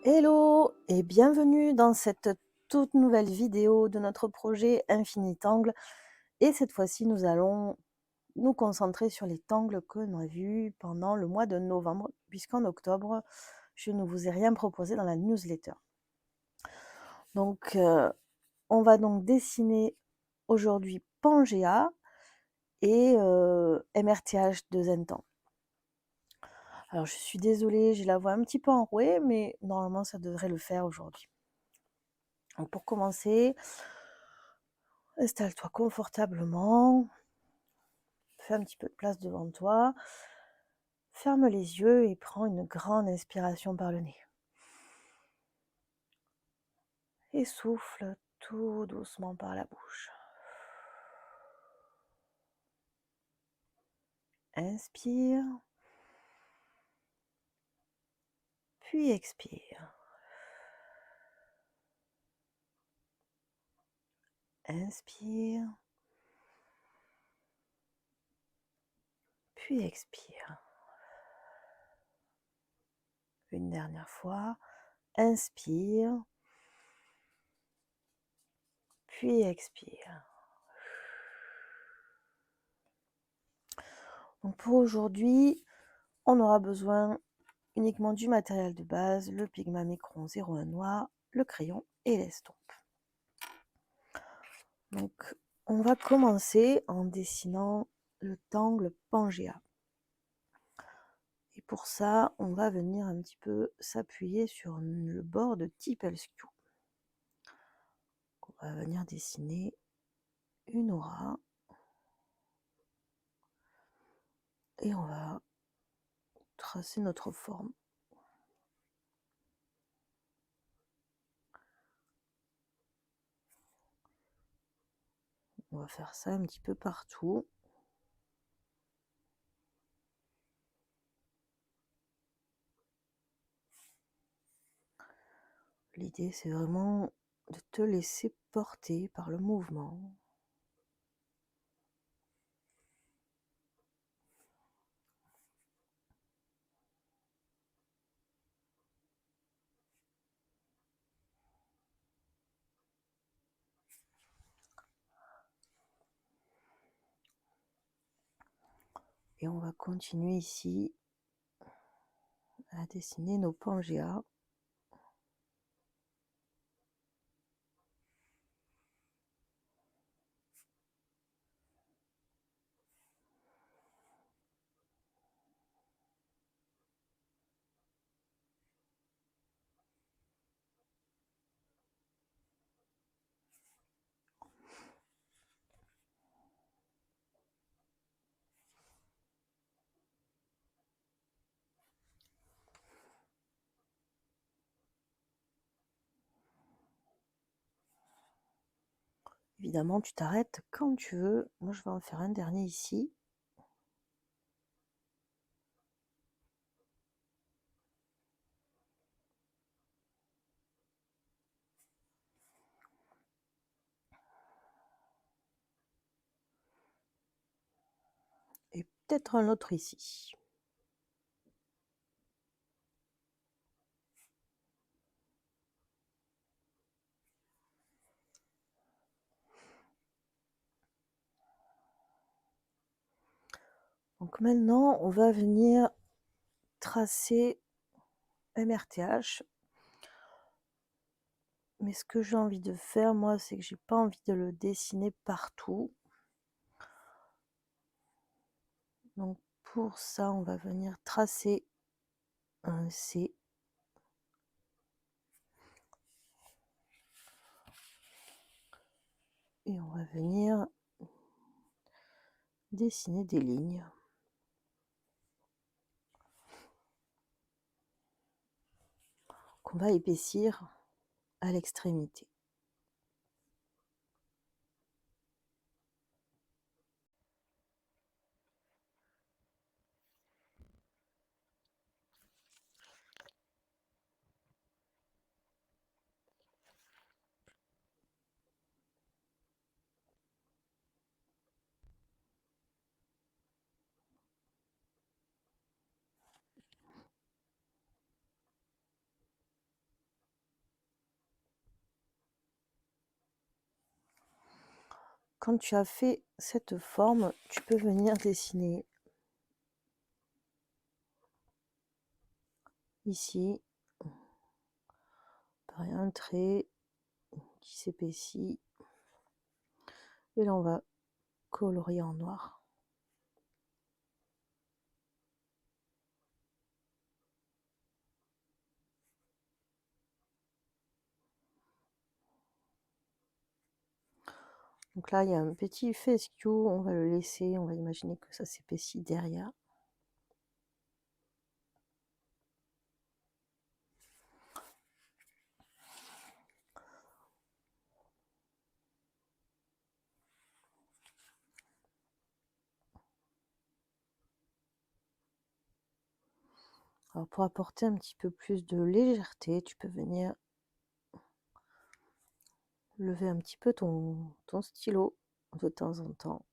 Hello et bienvenue dans cette toute nouvelle vidéo de notre projet Infinitangle. Et cette fois-ci, nous allons nous concentrer sur les tangles qu'on a vus pendant le mois de novembre, puisqu'en octobre, je ne vous ai rien proposé dans la newsletter. Donc, on va donc dessiner aujourd'hui Pangea et MRTH de Zentan. Alors, je suis désolée, j'ai la voix un petit peu enrouée, mais normalement, ça devrait le faire aujourd'hui. Donc, pour commencer, installe-toi confortablement, fais un petit peu de place devant toi, ferme les yeux et prends une grande inspiration par le nez. Et souffle tout doucement par la bouche. Inspire, puis expire. Inspire, puis expire. Une dernière fois, inspire, puis expire. Donc pour aujourd'hui, on aura besoin uniquement du matériel de base, le Pigma Micron 01 noir, le crayon et l'estompe. Donc on va commencer en dessinant le tangle Pangea. Et pour ça, on va venir un petit peu s'appuyer sur le bord de Tipelskew. On va venir dessiner une aura. Et on va tracer notre forme. On va faire ça un petit peu partout. L'idée, c'est vraiment de te laisser porter par le mouvement. Et on va continuer ici à dessiner nos Pangea. Évidemment, tu t'arrêtes quand tu veux. Moi, je vais en faire un dernier ici. Et peut-être un autre ici. Donc maintenant, on va venir tracer MRTH. Mais ce que j'ai envie de faire, moi, c'est que j'ai pas envie de le dessiner partout. Donc pour ça, on va venir tracer un C. Et on va venir dessiner des lignes. Qu'on va épaissir à l'extrémité. Quand tu as fait cette forme, tu peux venir dessiner ici, pareil, un trait qui s'épaissit. Et là, on va colorier en noir. Donc là, il y a un petit fescue, on va le laisser, on va imaginer que ça s'épaissit derrière. Alors pour apporter un petit peu plus de légèreté, tu peux venir lever un petit peu ton stylo de temps en temps.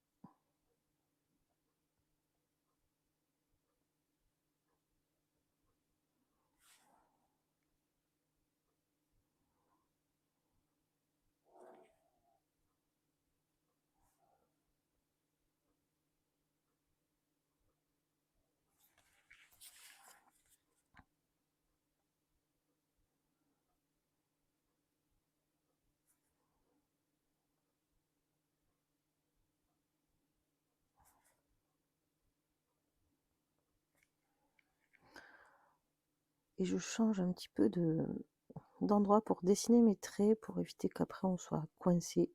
Et je change un petit peu d'endroit pour dessiner mes traits, pour éviter qu'après on soit coincé.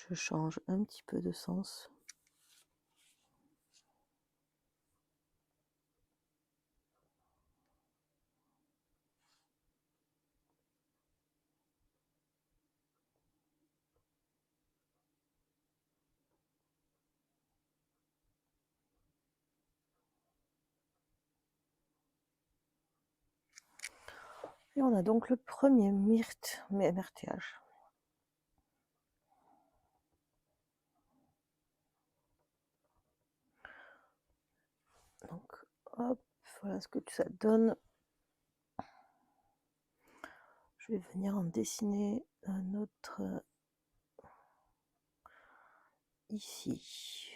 Je change un petit peu de sens. Et on a donc le premier MRTH. Donc, hop, voilà ce que ça donne. Je vais venir en dessiner un autre ici.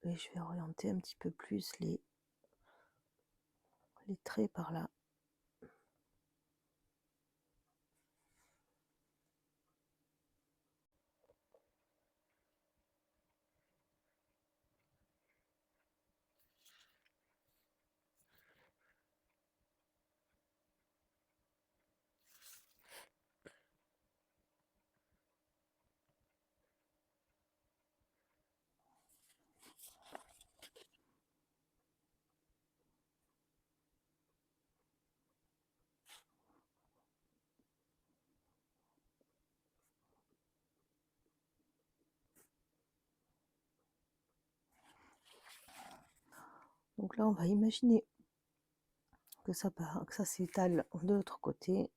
Et je vais orienter un petit peu plus les traits par là. Donc là, on va imaginer que ça s'étale de l'autre côté.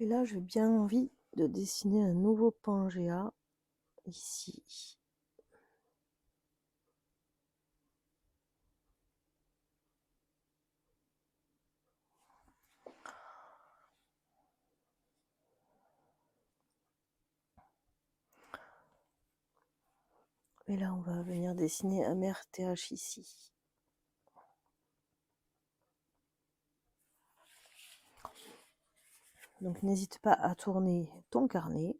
Et là, j'ai bien envie de dessiner un nouveau Pangea ici. Et là, on va venir dessiner un MRTH ici. Donc, n'hésite pas à tourner ton carnet.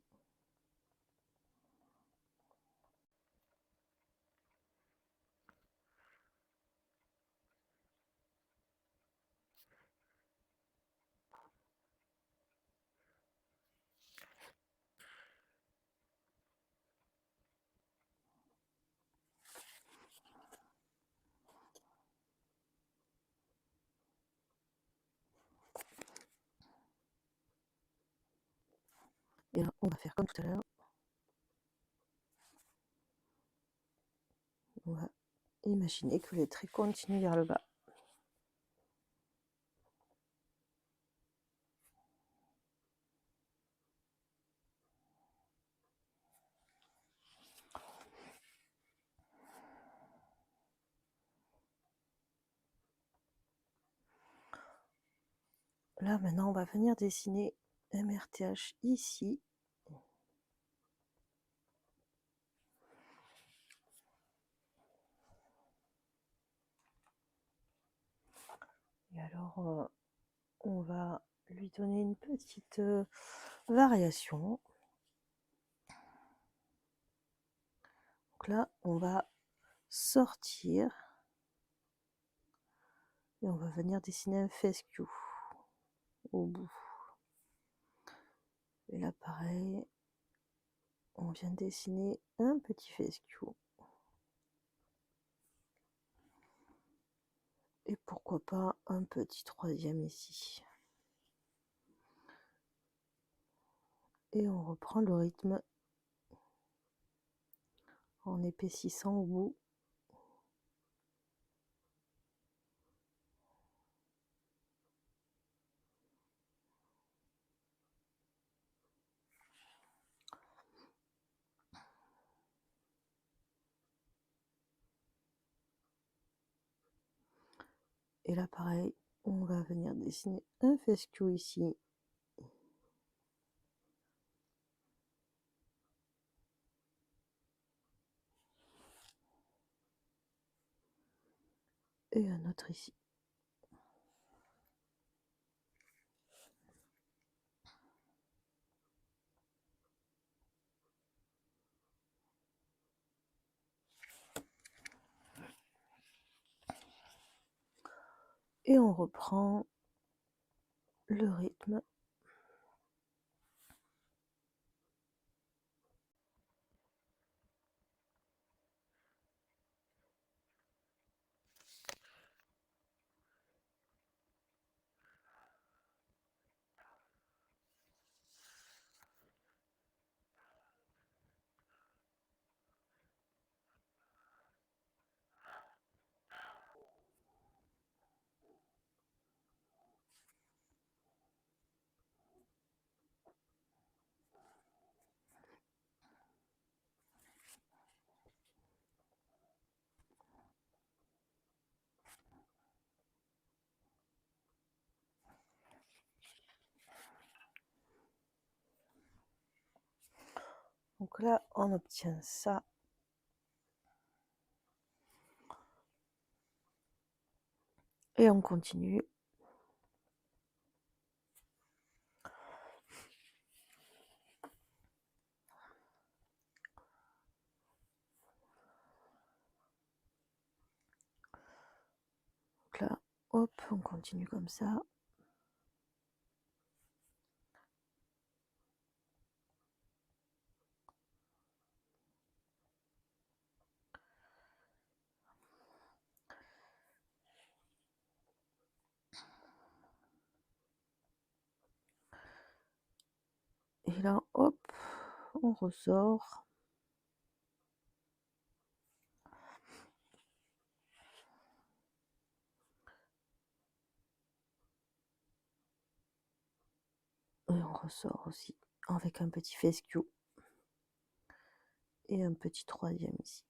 Et là, on va faire comme tout à l'heure. On va imaginer que les traits continuent vers le bas. Là, maintenant, on va venir dessiner MRTH ici. Et alors, on va lui donner une petite variation. Donc là, on va sortir et on va venir dessiner un fescue au bout. Et là, pareil, on vient dessiner un petit fescue. Et pourquoi pas un petit troisième ici. Et on reprend le rythme en épaississant au bout. Et là, pareil, on va venir dessiner un fescue ici. Et un autre ici. Et on reprend le rythme. Donc là, on obtient ça. Et on continue. Donc là, hop, on continue comme ça. Et là, hop, on ressort. Et on ressort aussi avec un petit fescue et un petit troisième ici.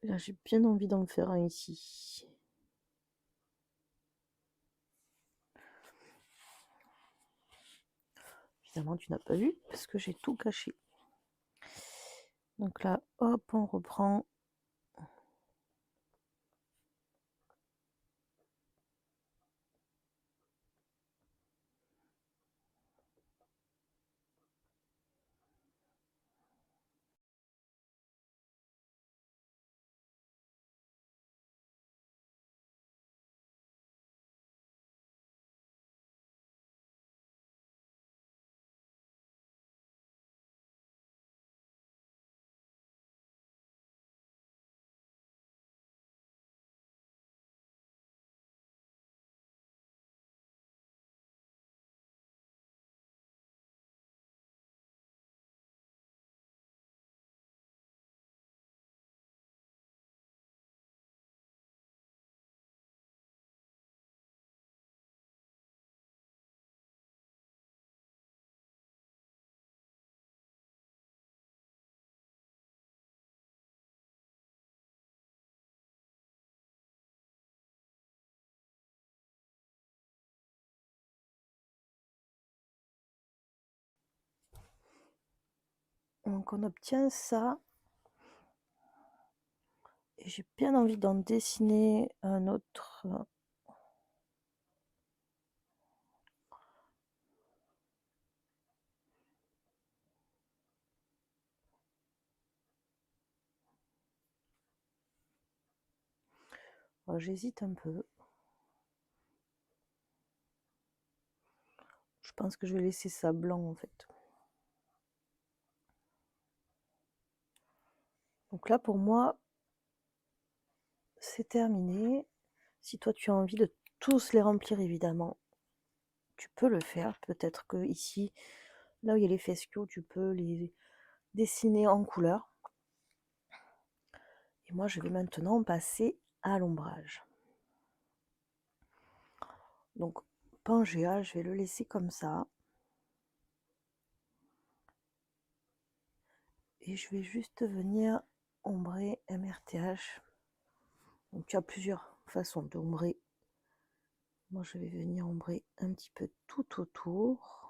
Là, j'ai bien envie d'en faire un ici. Évidemment, tu n'as pas vu parce que j'ai tout caché. Donc là, hop, on reprend. Donc on obtient ça. Et j'ai bien envie d'en dessiner un autre. J'hésite un peu. Je pense que je vais laisser ça blanc en fait. Donc là pour moi, c'est terminé. Si toi tu as envie de tous les remplir évidemment, tu peux le faire. Peut-être que ici, là où il y a les fasciaux, tu peux les dessiner en couleur. Et moi je vais maintenant passer à l'ombrage. Donc Pangea, je vais le laisser comme ça. Et je vais juste venir ombrer MRTH. Donc tu as plusieurs façons d'ombrer. Moi je vais venir ombrer un petit peu tout autour.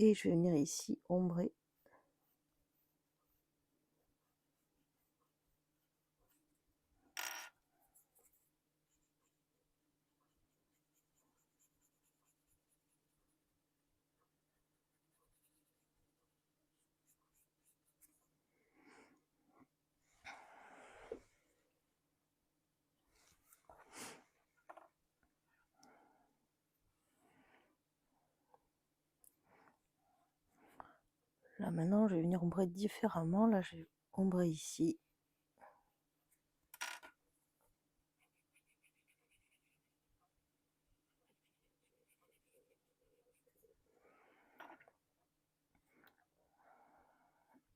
Et je vais venir ici ombrer. Là maintenant je vais venir ombrer différemment. Là je vais ombrer ici.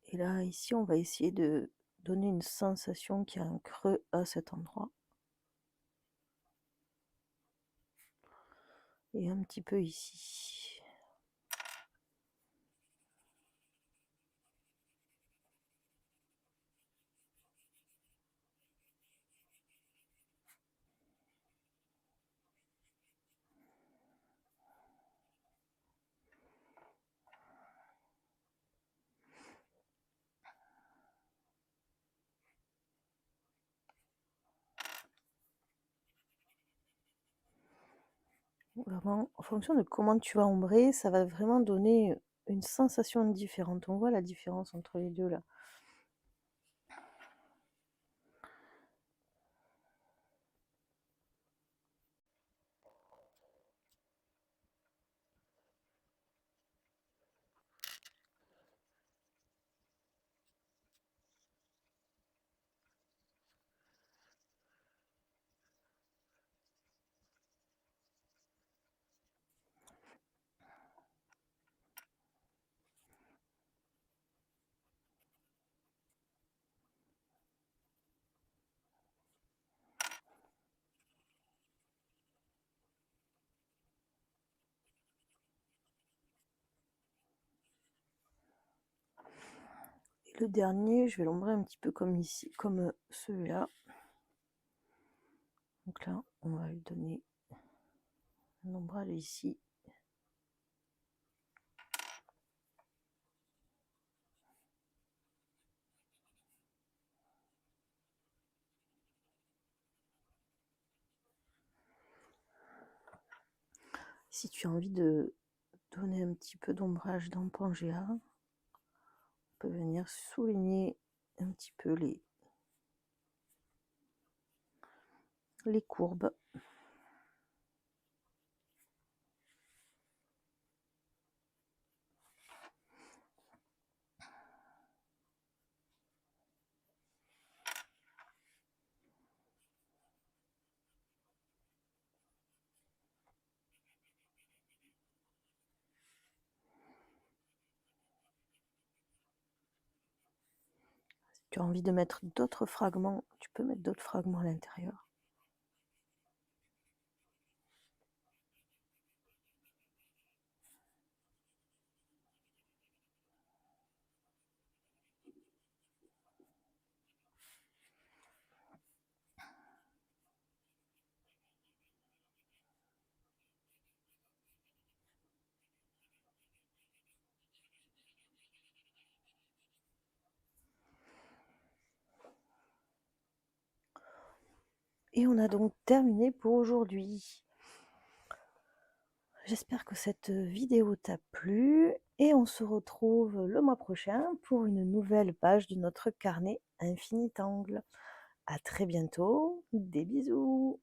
Et là ici on va essayer de donner une sensation qu'il y a un creux à cet endroit. Et un petit peu ici. Vraiment, en fonction de comment tu vas ombrer, ça va vraiment donner une sensation différente. On voit la différence entre les deux là. Et le dernier, je vais l'ombrer un petit peu comme ici, comme celui-là. Donc là, on va lui donner un ombrage ici. Si tu as envie de donner un petit peu d'ombrage dans Pangea, on peut venir souligner un petit peu les courbes. Si tu as envie de mettre d'autres fragments, tu peux mettre d'autres fragments à l'intérieur. Et on a donc terminé pour aujourd'hui. J'espère que cette vidéo t'a plu et on se retrouve le mois prochain pour une nouvelle page de notre carnet Infinitangle. À très bientôt, des bisous!